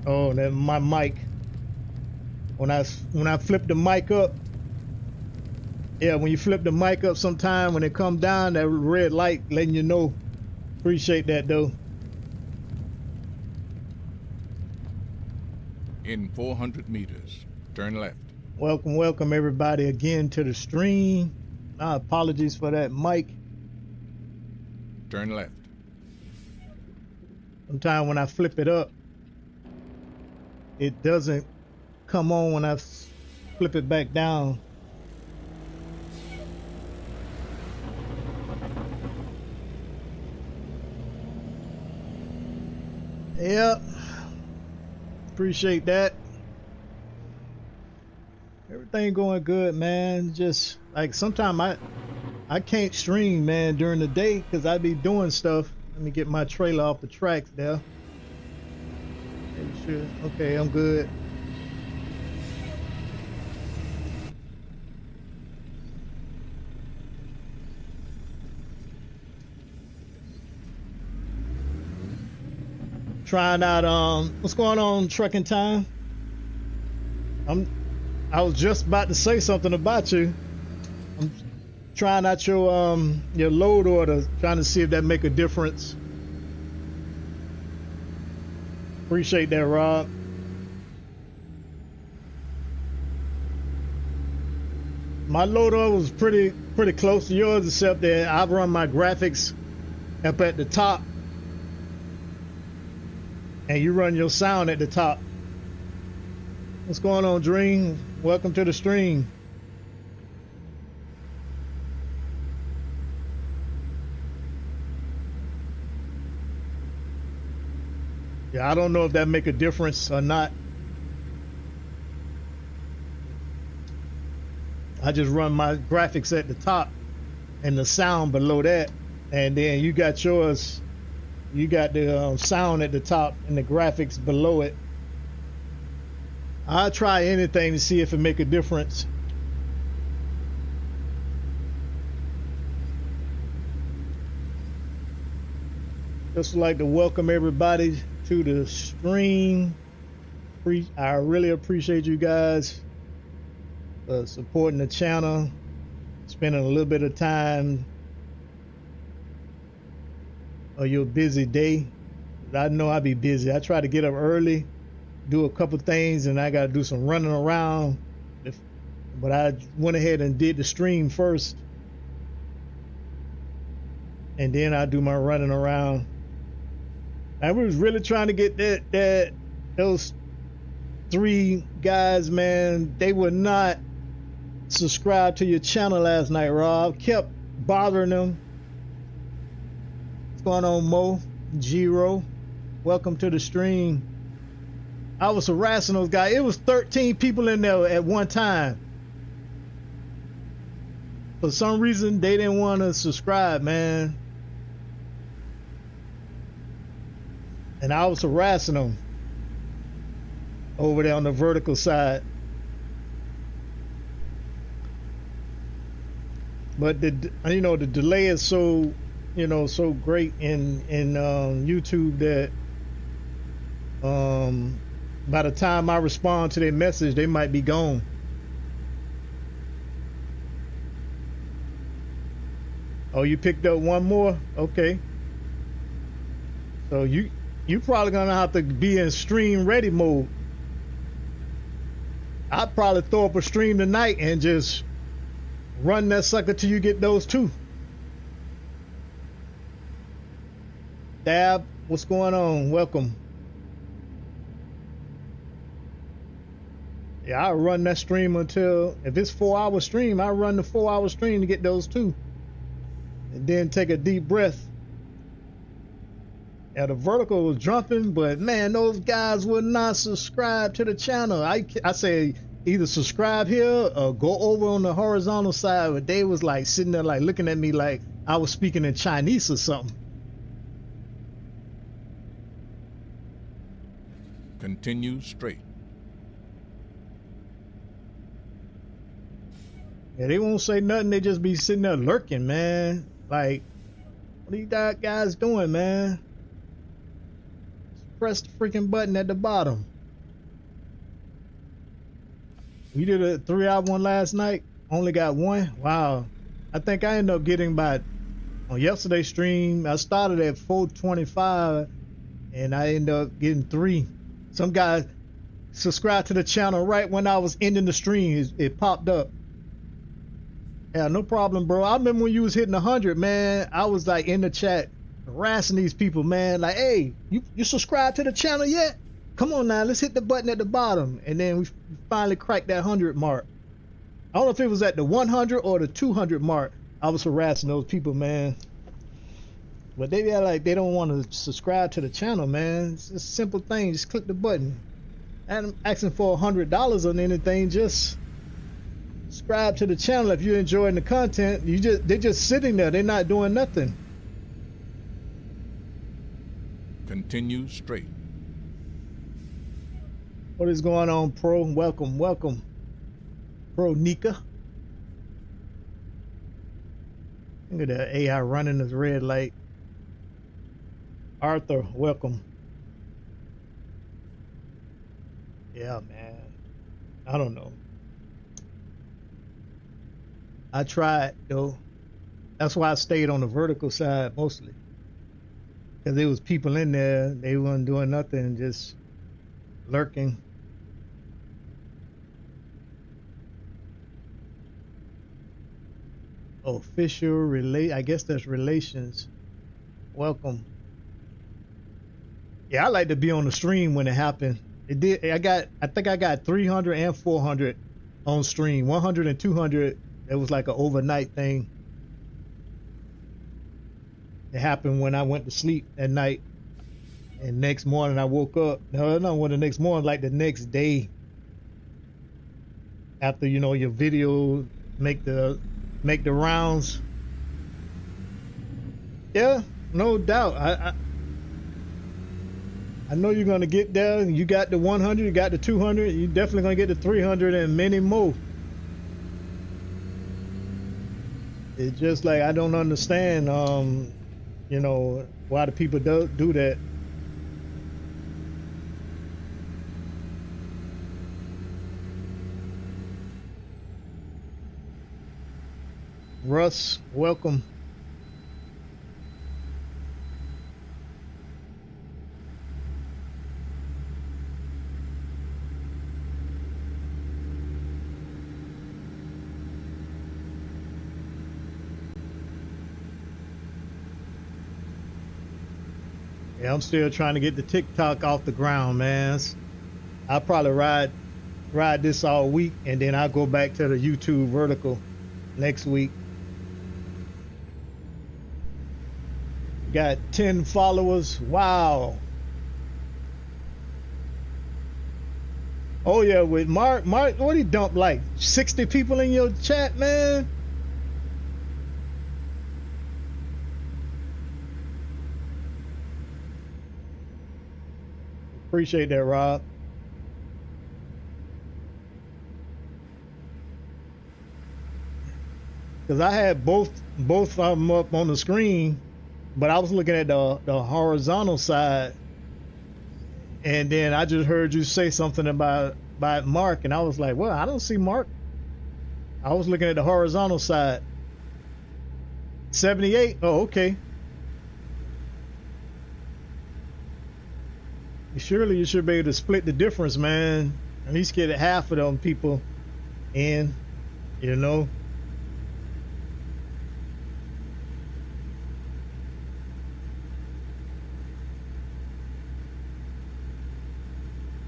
Oh, that my mic. When I flip the mic up, yeah, when you flip the mic up sometime, when it come down, that red light letting you know. Appreciate that though. In 400 meters, turn left. Welcome everybody again to the stream. My apologies for that mic. Turn left. Sometimes when I flip it up, it doesn't come on when I flip it back down. Yep. Appreciate that. Everything going good, man. Just like sometimes I can't stream, man, during the day because I be doing stuff. Let me get my trailer off the tracks there. Make sure. Okay, I'm good. Trying out what's going on, trucking time? I was just about to say something about you. I'm trying out your load order, trying to see if that make a difference. Appreciate that, Rob. My load order was pretty close to yours, except that I run my graphics up at the top, and you run your sound at the top. What's going on, Dream? Welcome to the stream. Yeah, I don't know if that make a difference or not. I just run my graphics at the top and the sound below that, and then you got yours. You got the sound at the top and the graphics below it. I'll try anything to see if it make a difference. Just like to welcome everybody to the stream. I really appreciate you guys supporting the channel, spending a little bit of time of your busy day. I know I be busy. I try to get up early, do a couple things, and I got to do some running around. But I went ahead and did the stream first, and then I do my running around. I was really trying to get those 3 guys, man. They would not subscribe to your channel last night, Rob. Kept bothering them. What's going on, Mo? Giro, welcome to the stream. I was harassing those guys. It was 13 people in there at one time. For some reason, they didn't want to subscribe, man. And I was harassing them over there on the vertical side. But the delay is so great in YouTube that by the time I respond to their message, they might be gone. Oh, you picked up one more? Okay. So you probably gonna have to be in stream ready mode. I'd probably throw up a stream tonight and just run that sucker till you get those 2. Dab, what's going on? Welcome. Yeah, I'll run that stream until, if it's 4-hour stream, I'll run the 4-hour stream to get those 2. And then take a deep breath. Yeah, the vertical was jumping, but man, those guys would not subscribe to the channel. I say either subscribe here or go over on the horizontal side, but they was like sitting there like looking at me like I was speaking in Chinese or something. Continue straight. Yeah, they won't say nothing. They just be sitting there lurking, man. Like, what are you guys doing, man? Press the freaking button at the bottom. We did a 3-hour one last night. Only got one. Wow. I think I ended up getting about on yesterday's stream. I started at 425 and I ended up getting 3. Some guy subscribed to the channel right when I was ending the stream. It popped up. Yeah, no problem, bro. I remember when you was hitting 100, man. I was like in the chat harassing these people, man. Like, hey, you subscribed to the channel yet? Come on now, let's hit the button at the bottom. And then we finally cracked that 100 mark. I don't know if it was at the 100 or the 200 mark. I was harassing those people, man. But they like they don't want to subscribe to the channel, man. It's a simple thing. Just click the button. I'm asking for $100 on anything. Just subscribe to the channel if you're enjoying the content. They're just sitting there. They're not doing nothing. Continue straight. What is going on, Pro? Welcome, welcome. Pro Nika. Look at that AI running this red light. Arthur, welcome. Yeah, man. I don't know. I tried, though. That's why I stayed on the vertical side mostly. Because there was people in there. They weren't doing nothing, just lurking. Official I guess that's relations. Welcome. Yeah, I like to be on the stream when it happened. It did. I think I got 300 and 400 on stream. 100 and 200. It was like an overnight thing. It happened when I went to sleep at night, and next morning I woke up. No, when the next morning, like the next day. After your video make the rounds. Yeah, no doubt. I know you're gonna get there. You got the 100, you got the 200. You're definitely gonna get the 300 and many more. It's just like I don't understand, why the people do that. Russ, welcome. Yeah, I'm still trying to get the TikTok off the ground, man. I'll probably ride this all week, and then I'll go back to the YouTube vertical next week. Got 10 followers. Wow. Oh yeah, with Mark, what he dumped like 60 people in your chat, man. Appreciate that, Rob. Because I had both of them up on the screen, but I was looking at the horizontal side, and then I just heard you say something about Mark, and I was like, well, I don't see Mark. I was looking at the horizontal side. 78. Oh, okay. Surely you should be able to split the difference, man. At least get half of them people in,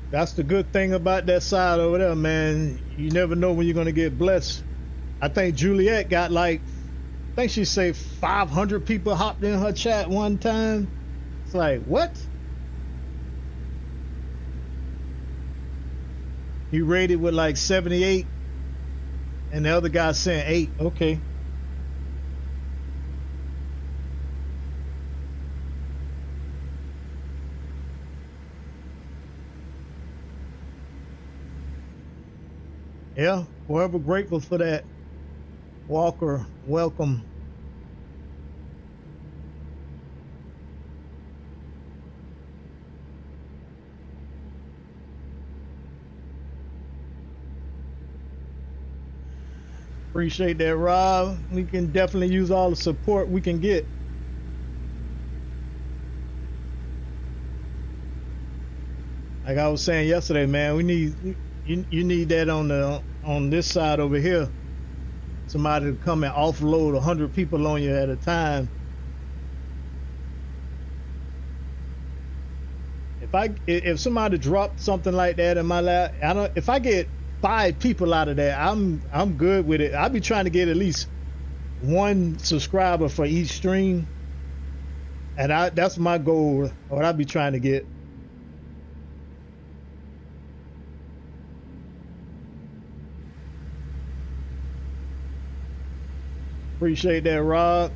That's the good thing about that side over there, man. You never know when you're going to get blessed. I think Juliet got I think she said 500 people hopped in her chat one time. It's like, what? He rated with like 78, and the other guy saying 8. Okay. Yeah, forever grateful for that. Walker, welcome. Appreciate that, Rob. We can definitely use all the support we can get. Like I was saying yesterday, man, we need you need that on this side over here. Somebody to come and offload 100 people on you at a time. If somebody dropped something like that in my lap, if I get 5 people out of that, I'm good with it. I'll be trying to get at least 1 subscriber for each stream, and that's my goal. What I'll be trying to get. Appreciate that, Rob.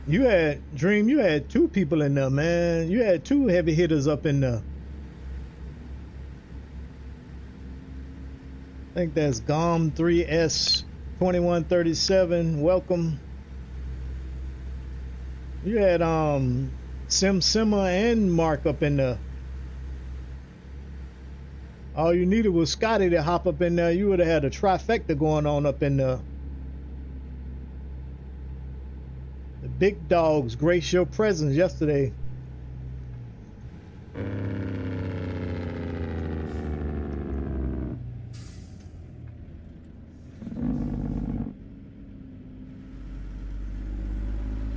You had Dream. You had 2 people in there, man. You had 2 heavy hitters up in there. I think that's GOM 3S 2137. Welcome. You had Simma and Mark up in there. All you needed was Scotty to hop up in there. You would have had a trifecta going on up in there. The big dogs grace your presence yesterday.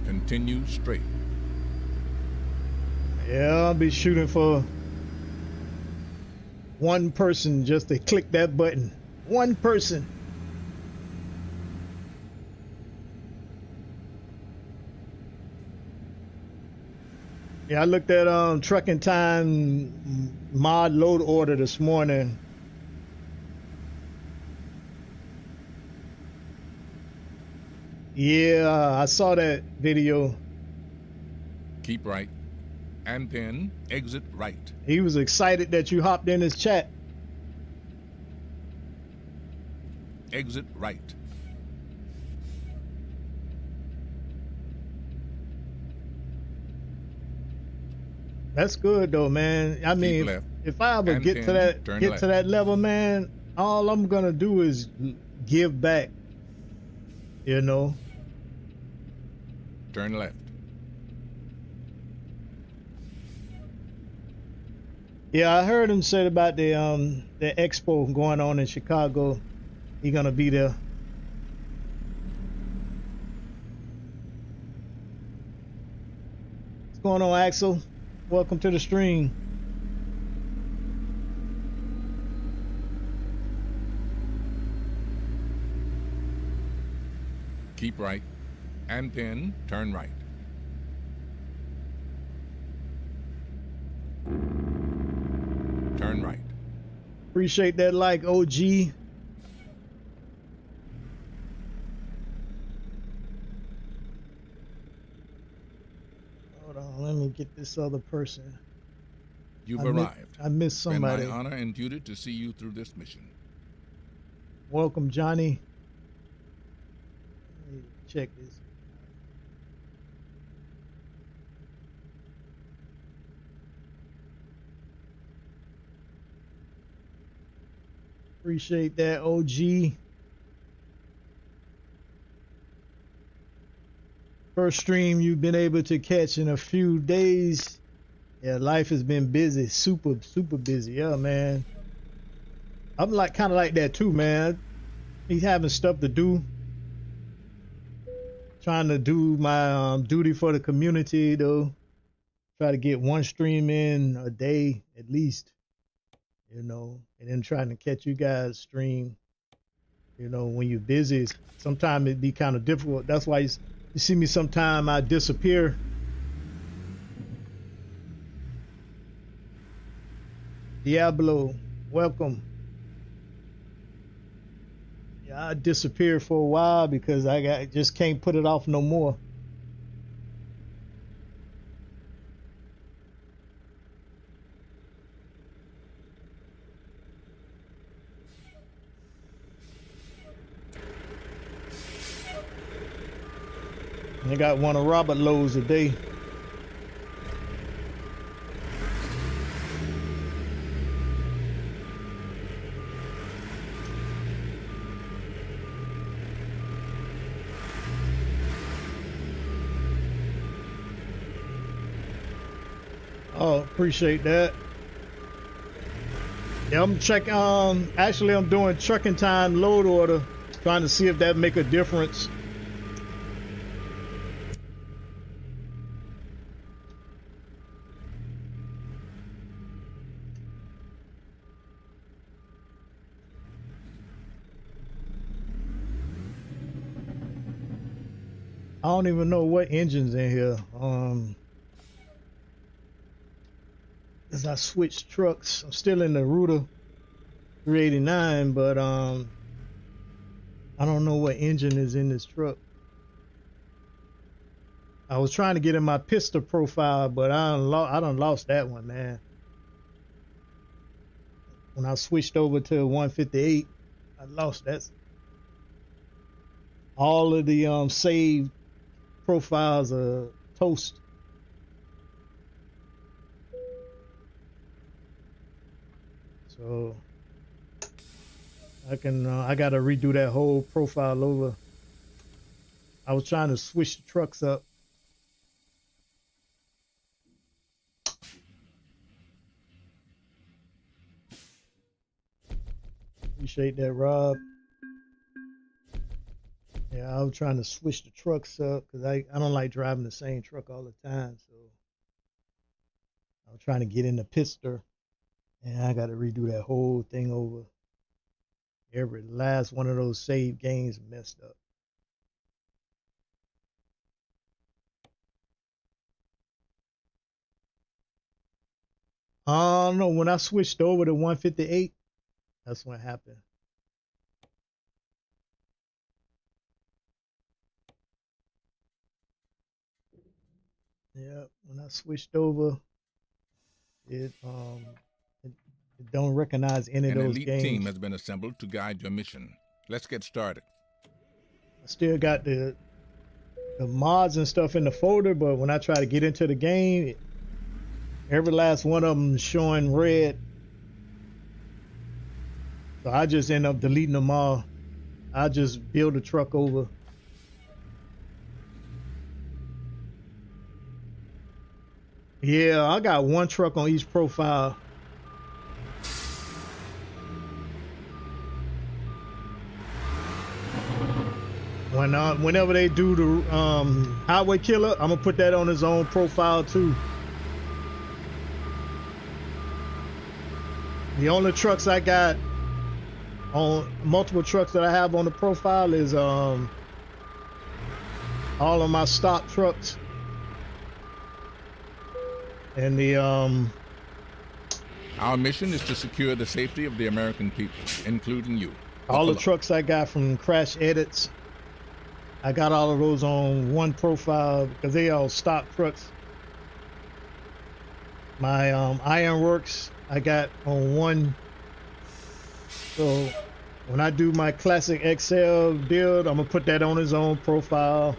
Continue straight. Yeah, I'll be shooting for 1 person just to click that button. 1 person. Yeah, I looked at Trucking Time mod load order this morning. Yeah, I saw that video. Keep right. And then exit right. He was excited that you hopped in his chat. Exit right. That's good though, man. I mean, if I ever get to that level, man, all I'm gonna do is give back. You know. Turn left. Yeah, I heard him say about the expo going on in Chicago. He gonna be there. What's going on, Axel? Welcome to the stream. Keep right, and then turn right. Turn right. Appreciate that like, OG. Hold on, let me get this other person. You've arrived. I missed somebody. It's been my honor and duty to see you through this mission. Welcome, Johnny. Let me check this. Appreciate that, OG. First stream you've been able to catch in a few days. Yeah, life has been busy, super busy. Yeah, man. I'm like kind of like that too, man. He's having stuff to do. Trying to do my duty for the community though. Try to get 1 stream in a day at least. You know, and then trying to catch you guys stream. You know, when you're busy, sometimes it be kind of difficult. That's why you see me sometime I disappear. Diablo, welcome. Yeah, I disappeared for a while because I just can't put it off no more. I got one of Robert loads a day. Oh, appreciate that. Yeah, I'm checking. Actually, I'm doing trucking time load order, trying to see if that make a difference. I don't even know what engine's in here. As I switch trucks, I'm still in the Ruta 389, but I don't know what engine is in this truck. I was trying to get in my pistol profile, but I done lost that one, man. When I switched over to 158, I lost that. All of the saved profiles are toast. So I gotta redo that whole profile over. I was trying to switch the trucks up. Appreciate that, Rob. Yeah, I was trying to switch the trucks up because I don't like driving the same truck all the time. So I was trying to get in the pistol, and I got to redo that whole thing over. Every last one of those save games messed up. I don't know. When I switched over to 158, that's what happened. Yeah, when I switched over, it it don't recognize any of An those elite team games. has been assembled to guide your mission. Let's get started. I still got the mods and stuff in the folder, but when I try to get into the game, every last one of them is showing red. So I just end up deleting them all. I just build a truck over. Yeah, I got one truck on each profile. Whenever they do the highway killer, I'm gonna put that on his own profile too. The only trucks I got on multiple trucks that I have on the profile is all of my stock trucks and the Our mission is to secure the safety of the American people, including you. all the trucks I got from Crash Edits. I got all of those on one profile because they all stock trucks. My Ironworks I got on one. So when I do my classic XL build, I'm gonna put that on his own profile.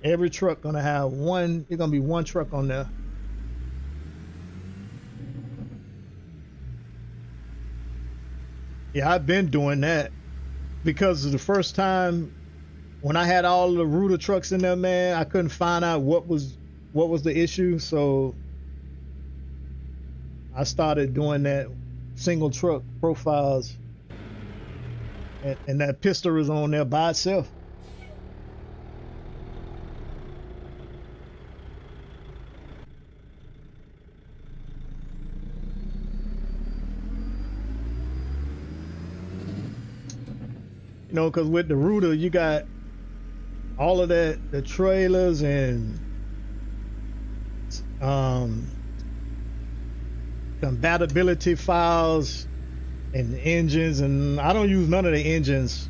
Every truck gonna have one. It's gonna be one truck on there. Yeah, I've been doing that because the first time when I had all the Ruta trucks in there, man, I couldn't find out what was the issue. So I started doing that single truck profiles, and that pistol is on there by itself. You know, because with the Ruta, you got all of that, the trailers and compatibility files and the engines, and I don't use none of the engines.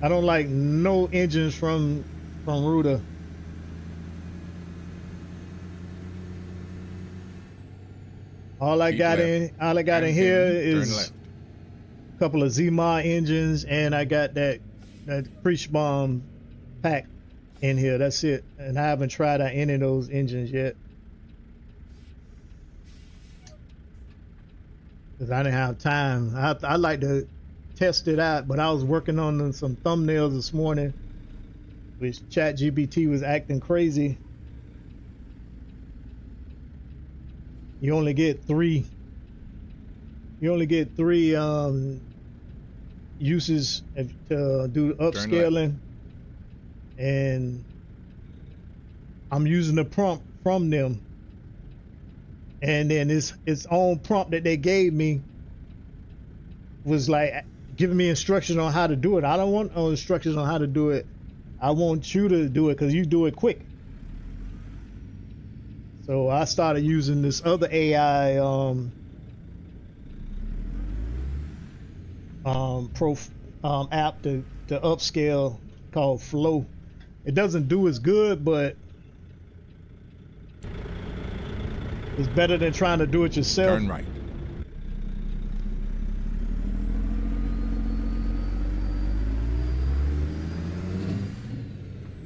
I don't like no engines from Ruta. All I got in here is a couple of ZMA engines, and I got that Preach Bomb pack in here. That's it. And I haven't tried out any of those engines yet because I didn't have time. I like to test it out, but I was working on some thumbnails this morning, which ChatGPT was acting crazy. You only get three. You only get three uses to do upscaling, and I'm using the prompt from them, and then its own prompt that they gave me was like giving me instructions on how to do it. I don't want no instructions on how to do it. I want you to do it because you do it quick. So I started using this other AI app to upscale called Flow. It doesn't do as good, but it's better than trying to do it yourself. Turn right.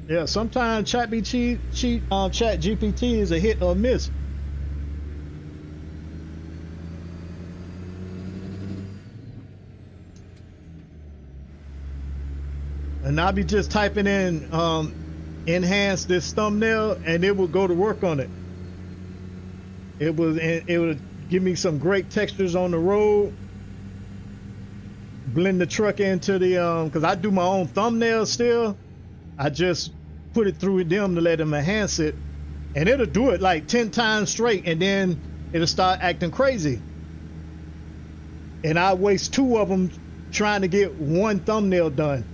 Yeah, sometimes ChatGPT is a hit or miss. And I'll be just typing in enhance this thumbnail, and it will go to work on it. It would give me some great textures on the road. Blend the truck into the because I do my own thumbnail still. I just put it through them to let them enhance it, and it'll do it like 10 times straight, and then it'll start acting crazy. And I waste 2 of them trying to get one thumbnail done,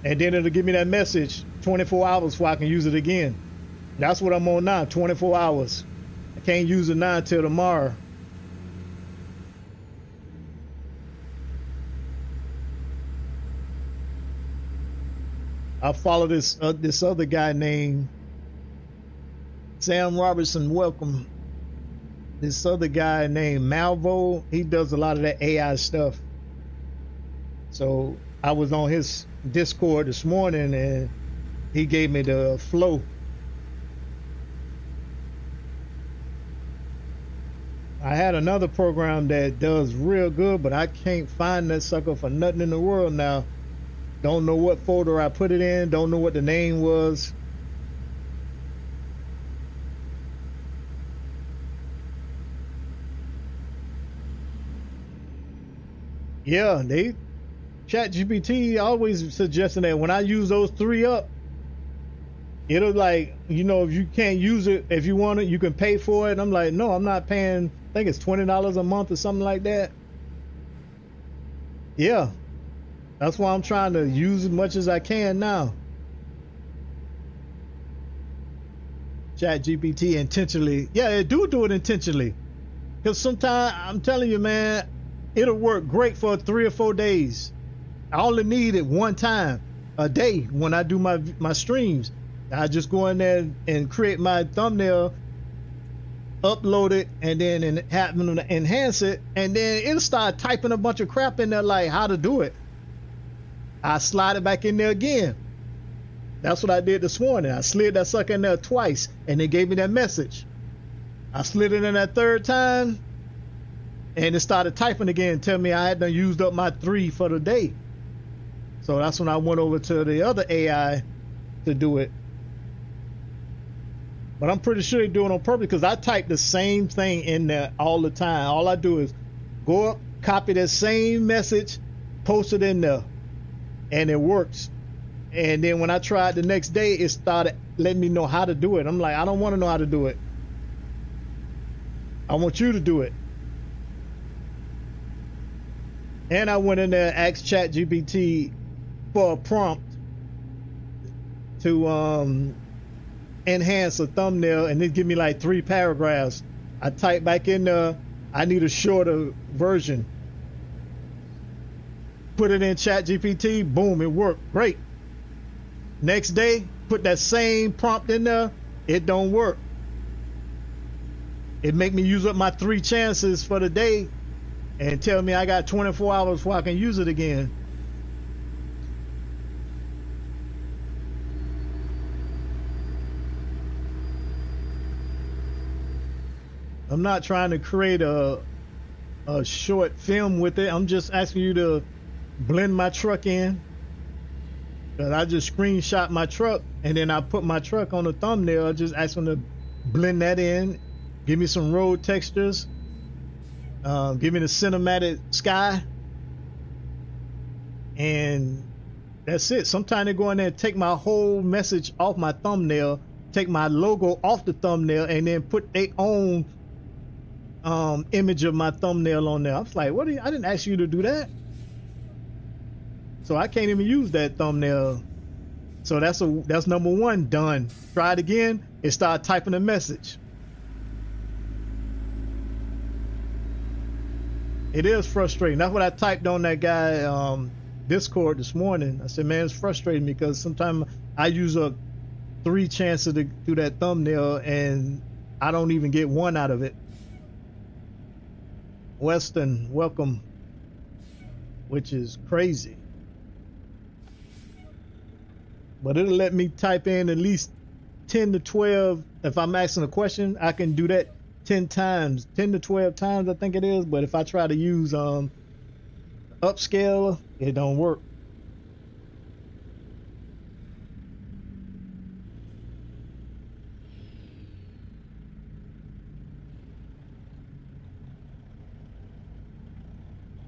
and then it'll give me that message 24 hours before I can use it again. That's what I'm on now, 24 hours. I can't use it now until tomorrow. I follow this other guy named Sam Robertson. Welcome. This other guy named Malvo. He does a lot of that AI stuff. So I was on his Discord this morning, and he gave me the flow. I had another program that does real good, but I can't find that sucker for nothing in the world now. Don't know what folder I put it in. Don't know what the name was. Yeah, ChatGPT always suggesting that when I use those 3 up, it'll like, you know, if you can't use it, if you want it, you can pay for it. And I'm like, no, I'm not paying. I think it's $20 a month or something like that. Yeah. That's why I'm trying to use as much as I can now. ChatGPT intentionally. Yeah, it do it intentionally. Because sometimes, I'm telling you, man, it'll work great for 3 or 4 days. I only need it one time a day when I do my streams. I just go in there and create my thumbnail, upload it, and then have them enhance it. And then it'll start typing a bunch of crap in there like how to do it. I slide it back in there again. That's what I did this morning. I slid that sucker in there twice, and it gave me that message. I slid it in that 3rd time, and it started typing again, telling me I hadn't used up my 3 for the day. So that's when I went over to the other AI to do it. But I'm pretty sure they do it on purpose, because I type the same thing in there all the time. All I do is go up, copy that same message, post it in there. And it works. And then when I tried the next day, it started letting me know how to do it. I'm like, I don't want to know how to do it. I want you to do it. And I went in there and asked ChatGPT for a prompt to enhance a thumbnail, and it give me like 3 paragraphs. I type back in there, I need a shorter version. Put it in ChatGPT, boom, it worked. Great. Next day, put that same prompt in there, it don't work. It make me use up my 3 chances for the day and tell me I got 24 hours before I can use it again. I'm not trying to create a short film with it. I'm just asking you to blend my truck in. But I just screenshot my truck, and then I put my truck on the thumbnail. I just ask them to blend that in Give me some road textures. Give me the cinematic sky. And that's it. Sometimes they go in there and take my whole message off my thumbnail, take my logo off the thumbnail, and then put their own image of my thumbnail on there. I was like, what? I didn't ask you to do that. So I can't even use that thumbnail. So that's number one done. Try it again and start typing a message. It is frustrating. That's what I typed on that guy Discord this morning. I said, man, it's frustrating because sometimes I use up 3 chances to do that thumbnail and I don't even get one out of it. Weston, welcome, which is crazy. But it'll let me type in at least 10 to 12. If I'm asking a question, I can do that 10 times, 10 to 12 times, I think it is. But if I try to use upscaler, it don't work.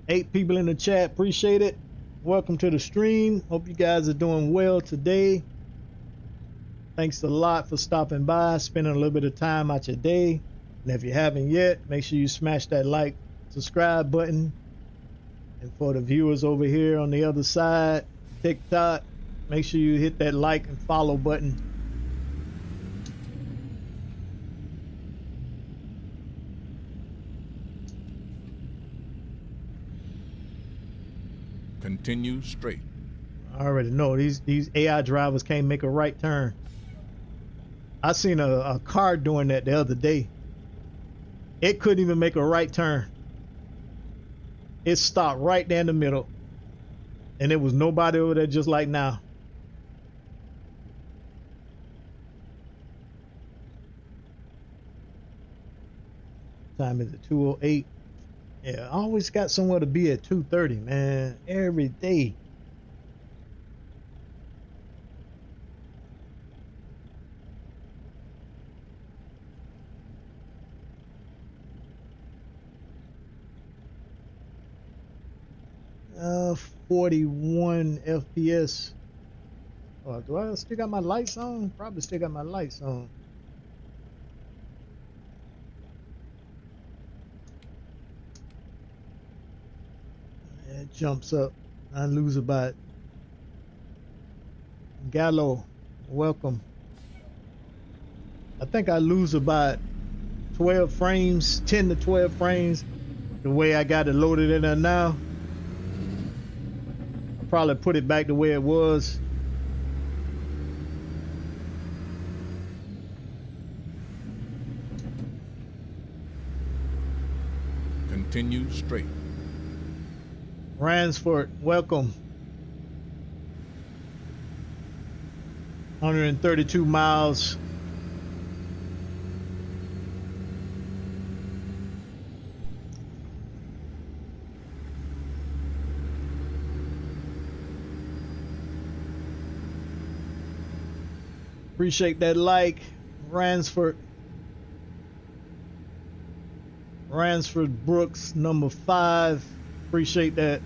Eight people in the chat, appreciate it. Welcome to the stream. Hope you guys are doing well today. Thanks a lot for stopping by, spending a little bit of time out your day. And if you haven't yet, make sure you smash that like, subscribe button. And for the viewers over here on the other side, TikTok, make sure you hit that like and follow button. Continue straight. I already know these AI drivers can't make a right turn. I seen a car doing that the other day. It couldn't even make a right turn. It stopped right there in the middle. And there was nobody over there just like now. Time is at 2:08. Yeah, I always got somewhere to be at 2:30, man. Every day. Uh, 41 FPS. Oh, do I still got my lights on? Probably still got my lights on. It jumps up. I lose about. Gallo, welcome. I think I lose about 12 frames, 10 to 12 frames, the way I got it loaded in there now. I'll probably put it back the way it was. Continue straight. Ransford, welcome. 132 miles. Appreciate that like, Ransford. Ransford Brooks, number 5. Appreciate that.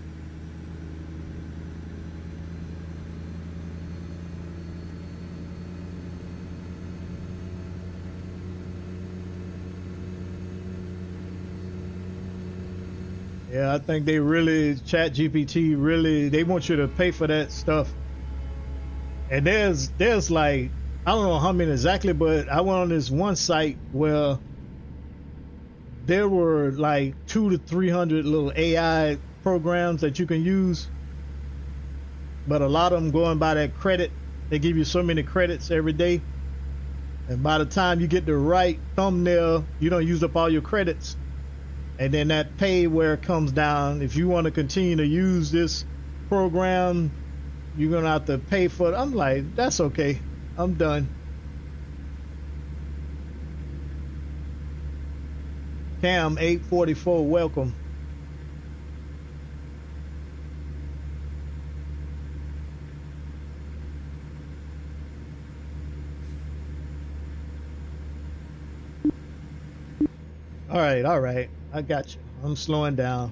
Yeah, I think they really, ChatGPT really, they want you to pay for that stuff. And there's like, I don't know how many exactly, but I went on this one site where there were like 200 to 300 little AI programs that you can use, but a lot of them going by that credit. They give you so many credits every day, and by the time you get the right thumbnail, you don't use up all your credits, and then that pay where it comes down. If you want to continue to use this program, you're gonna have to pay for it. I'm like, that's okay, I'm done. Cam 844, welcome. All right. I got you. I'm slowing down.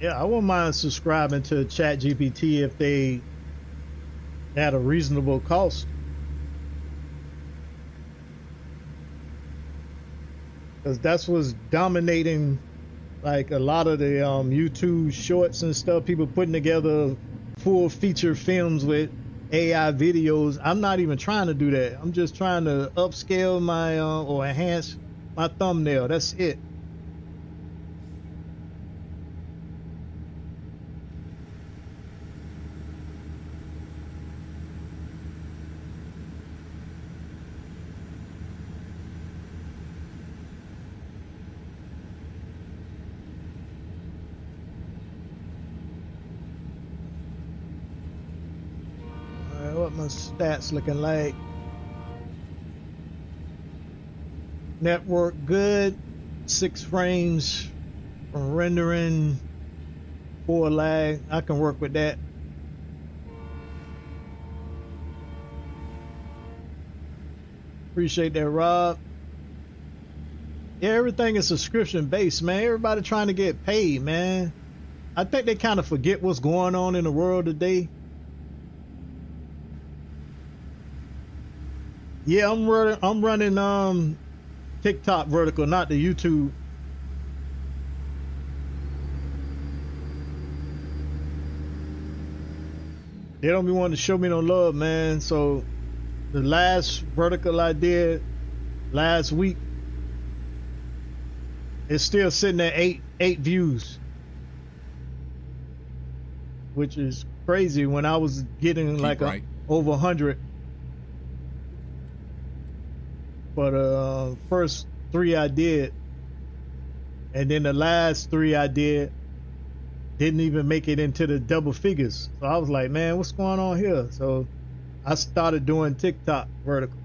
Yeah, I wouldn't mind subscribing to ChatGPT if they had a reasonable cost. Because that's what's dominating like a lot of the YouTube shorts and stuff. People putting together full feature films with AI videos. I'm not even trying to do that. I'm just trying to upscale my or enhance my thumbnail. That's it. What my stats looking like? Network good, 6 frames from rendering, 4 lag. I can work with that. Appreciate that, Rob. Yeah, everything is subscription based, man. Everybody trying to get paid, man. I think they kind of forget what's going on in the world today. Yeah, I'm running TikTok vertical, not the YouTube. They don't be wanting to show me no love, man. So the last vertical I did last week, it's still sitting at eight views, which is crazy when I was getting like over 100. But first 3 I did, and then the last 3 I didn't even make it into the double figures. So I was like, man, what's going on here? So I started doing TikTok vertical.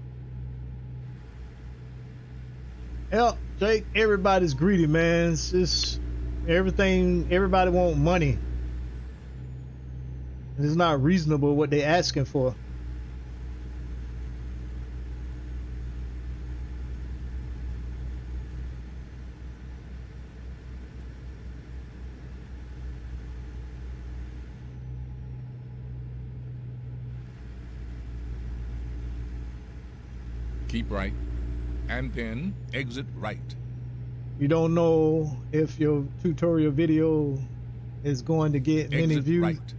Yep, Jake, everybody's greedy, man. It's just everybody want money. It's not reasonable what they're asking for. Keep right, and then exit right. You don't know if your tutorial video is going to get many views. Right.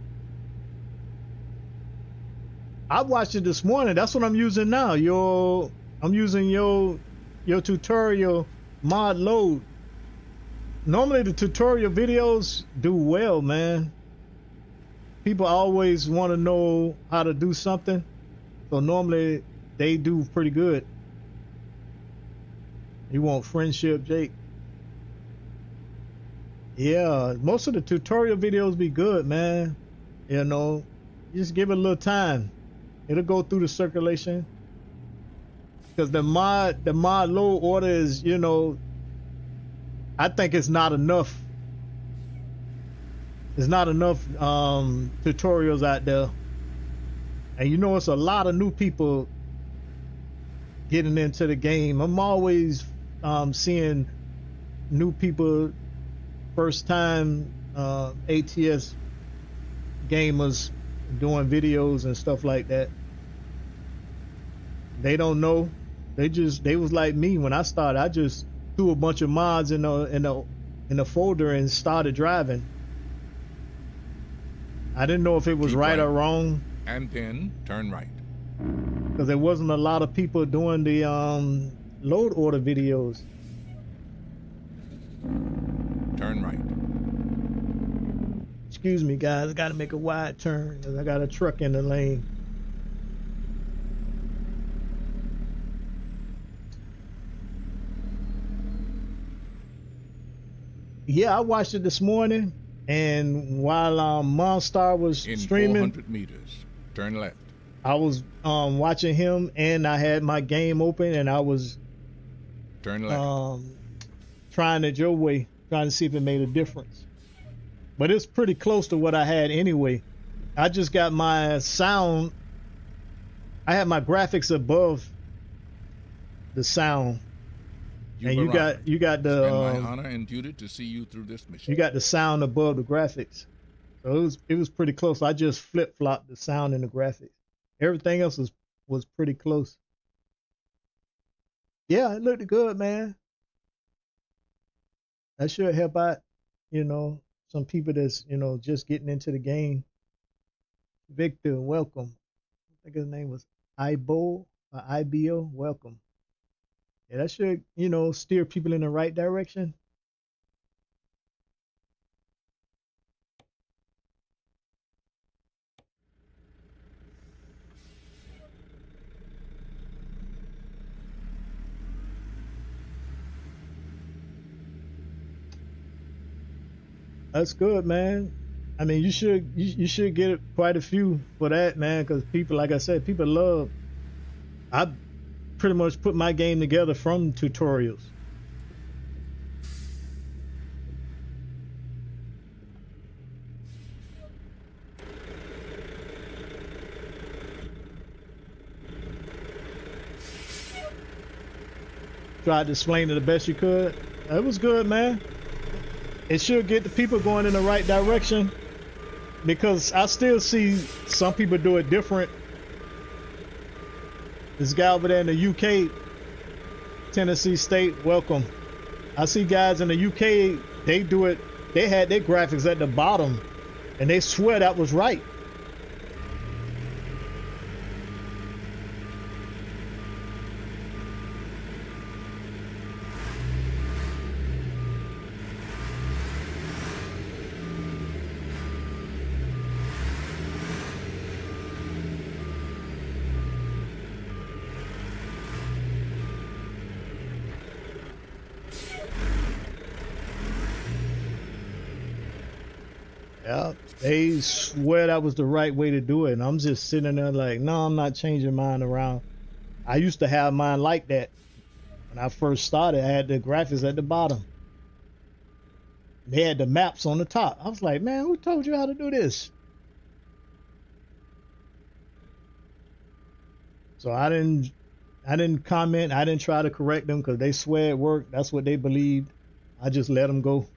I watched it this morning. That's what I'm using now. I'm using your tutorial mod load. Normally the tutorial videos do well, man. People always want to know how to do something, so normally they do pretty good. You want friendship, Jake? Yeah, most of the tutorial videos be good, man. You know, you just give it a little time. It'll go through the circulation. Because the mod load order is, you know, I think it's not enough. There's not enough tutorials out there. And you know, it's a lot of new people getting into the game. I'm always seeing new people, first time ATS gamers doing videos and stuff like that. They don't know. They was like me when I started. I just threw a bunch of mods in the folder and started driving. I didn't know if it was right or wrong. And then turn right. Because there wasn't a lot of people doing the load order videos. Turn right. Excuse me, guys. I got to make a wide turn because I got a truck in the lane. Yeah, I watched it this morning, and while Monstar was in streaming, 400 meters, turn left. I was watching him, and I had my game open, and I was Turn left. trying it your way, trying to see if it made a difference. But it's pretty close to what I had anyway. I just got my sound. I had my graphics above the sound, You've and you arrived. got It's been my the honor and duty to see you through this mission. you got the sound above the graphics. So it was pretty close. I just flip flopped the sound and the graphics. Everything else was pretty close. Yeah, it looked good, man. That should help out, you know, some people that's, just getting into the game. Victor, welcome. I think his name was Ibo or IBO. Welcome. Yeah, that should, steer people in the right direction. That's good, man. I mean, you should get quite a few for that, man, because people, like I said, people love. I pretty much put my game together from tutorials. Tried to explain it the best you could. It was good, man. It should get the people going in the right direction, because I still see some people do it different. This guy over there in the UK, Tennessee State, welcome. I see guys in the UK, they do it, they had their graphics at the bottom, and they swear that was right. Yeah, they swear that was the right way to do it, and I'm just sitting there like, no, I'm not changing mine around. I used to have mine like that when I first started. I had the graphics at the bottom. They had the maps on the top. I was like, man, who told you how to do this? So I didn't comment. I didn't try to correct them because they swear it worked. That's what they believed. I just let them go.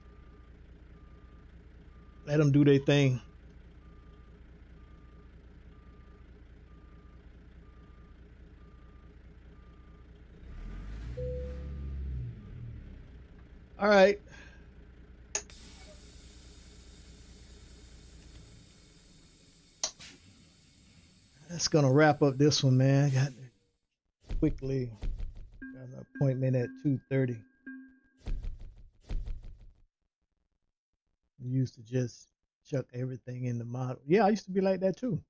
Let them do their thing. All right. That's gonna wrap up this one, man. Got to quickly got an appointment at 2:30. Used to just chuck everything in the model. Yeah, I used to be like that too.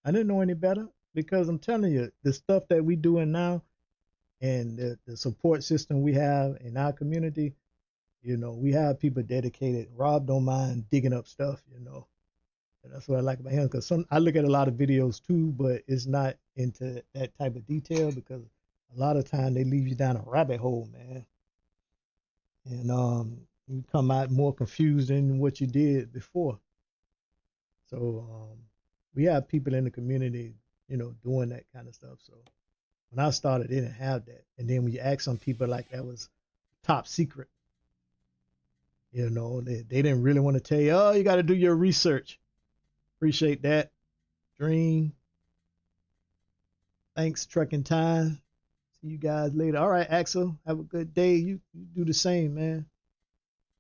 I didn't know any better, because I'm telling you, the stuff that we doing now, and the support system we have in our community, we have people dedicated. Rob don't mind digging up stuff, And that's what I like about him, because I look at a lot of videos too, but it's not into that type of detail, because a lot of time they leave you down a rabbit hole, man. And you come out more confused than what you did before. So we have people in the community, doing that kind of stuff. So when I started, they didn't have that. And then when you ask some people, like, that was top secret. They didn't really want to tell you, oh, you got to do your research. Appreciate that. Dream. Thanks, Trucking Time. See you guys later. All right, Axel. Have a good day. You do the same, man.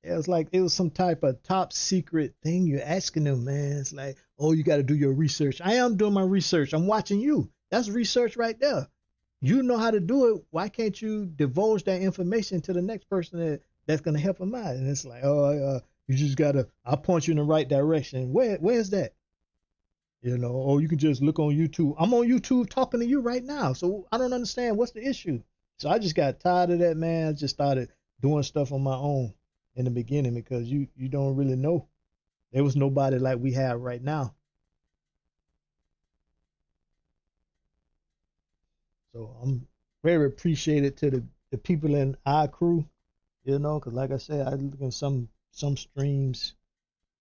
Yeah, it's like it was some type of top secret thing you're asking them, man. It's like, oh, you got to do your research. I am doing my research. I'm watching you. That's research right there. You know how to do it. Why can't you divulge that information to the next person that's going to help them out? And it's like, oh, you just got to, I'll point you in the right direction. Where's that? Oh, you can just look on YouTube. I'm on YouTube talking to you right now. So I don't understand what's the issue. So I just got tired of that, man. I just started doing stuff on my own in the beginning, because you don't really know. There was nobody like we have right now. So I'm very appreciated to the people in our crew, you know, because like I said, I look at some streams.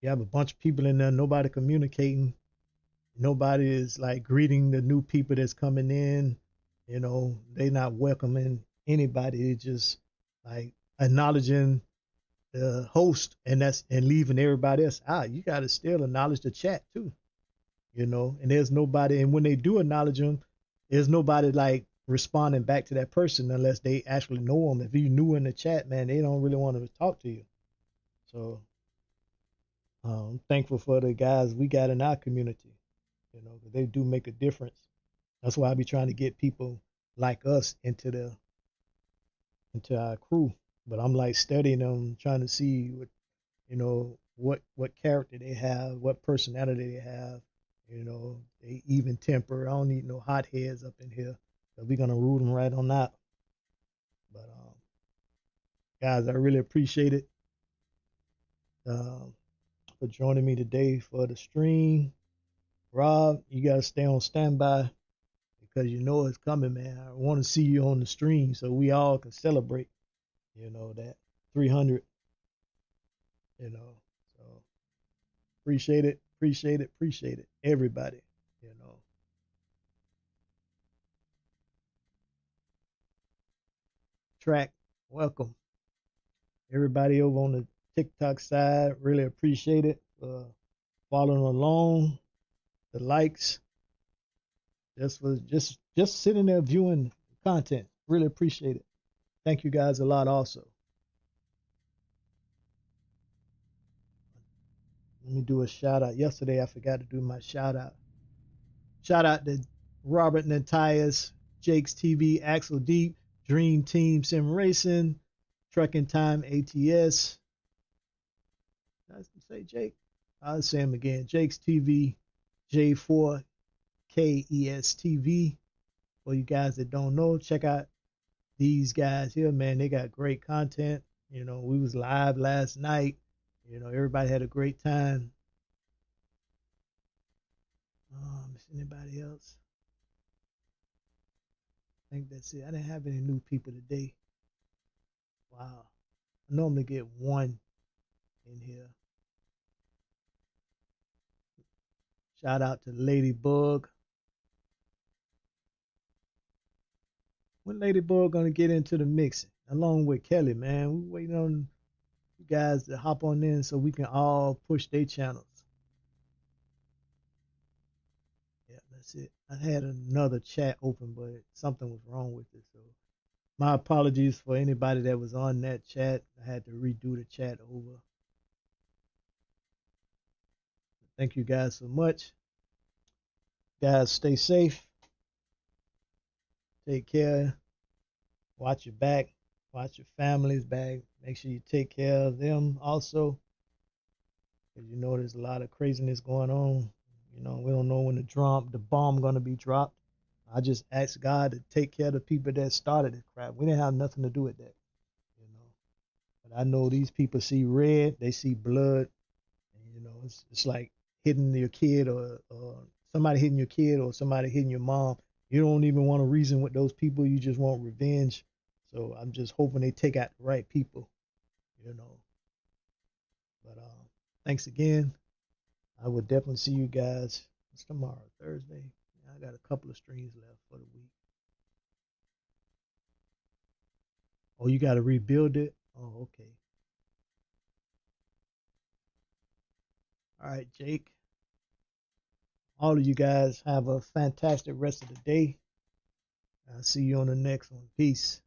You have a bunch of people in there, nobody communicating, nobody is like greeting the new people that's coming in. You know, they not welcoming anybody. They just like acknowledging the host and leaving everybody else out. You got to still acknowledge the chat too, you know. And there's nobody. And when they do acknowledge them, there's nobody like responding back to that person unless they actually know them. If you new in the chat, man, they don't really want to talk to you. So I'm thankful for the guys we got in our community, you know, 'cause they do make a difference. That's why I be trying to get people like us into our crew. But I'm like studying them, trying to see what you know what character they have, what personality they have. You know, they even temper. I don't need no hot heads up in here. So we're gonna root them right on that. But guys, I really appreciate it um, for joining me today for the stream. Rob, you gotta stay on standby because you know it's coming, man. I want to see you on the stream so we all can celebrate. You know that 300. You know, so appreciate it, everybody. You know, track, welcome everybody over on the TikTok side. Really appreciate it. Following along, the likes, just sitting there viewing content. Really appreciate it. Thank you guys a lot. Also, let me do a shout out. Yesterday I forgot to do my shout out. Shout out to Robert Natias, Jake's TV, Axel Deep, Dream Team Sim Racing, Trucking Time ATS. Did I say Jake? I'll say him again. Jake's TV, J4KES TV. For you guys that don't know, check out these guys here, man. They got great content. You know, we was live last night. You know, everybody had a great time. Is anybody else? I think that's it. I didn't have any new people today. Wow. I normally get one in here. Shout out to Ladybug. When Ladybug gonna get into the mixing? Along with Kelly, man. We waiting on you guys to hop on in so we can all push their channels. Yeah, that's it. I had another chat open, but something was wrong with it. So my apologies for anybody that was on that chat. I had to redo the chat over. Thank you guys so much. Guys, stay safe. Take care. Watch your back. Watch your families back. Make sure you take care of them also. Because you know there's a lot of craziness going on. You know, we don't know when the bomb gonna be dropped. I just asked God to take care of the people that started this crap. We didn't have nothing to do with that, you know. But I know these people see red, they see blood, and you know, it's like hitting your kid or somebody hitting your kid or somebody hitting your mom. You don't even want to reason with those people. You just want revenge. So I'm just hoping they take out the right people, you know. But thanks again. I will definitely see you guys. It's tomorrow, Thursday. I got a couple of streams left for the week. Oh, you got to rebuild it? Oh, okay. All right, Jake. All of you guys have a fantastic rest of the day. I'll see you on the next one. Peace.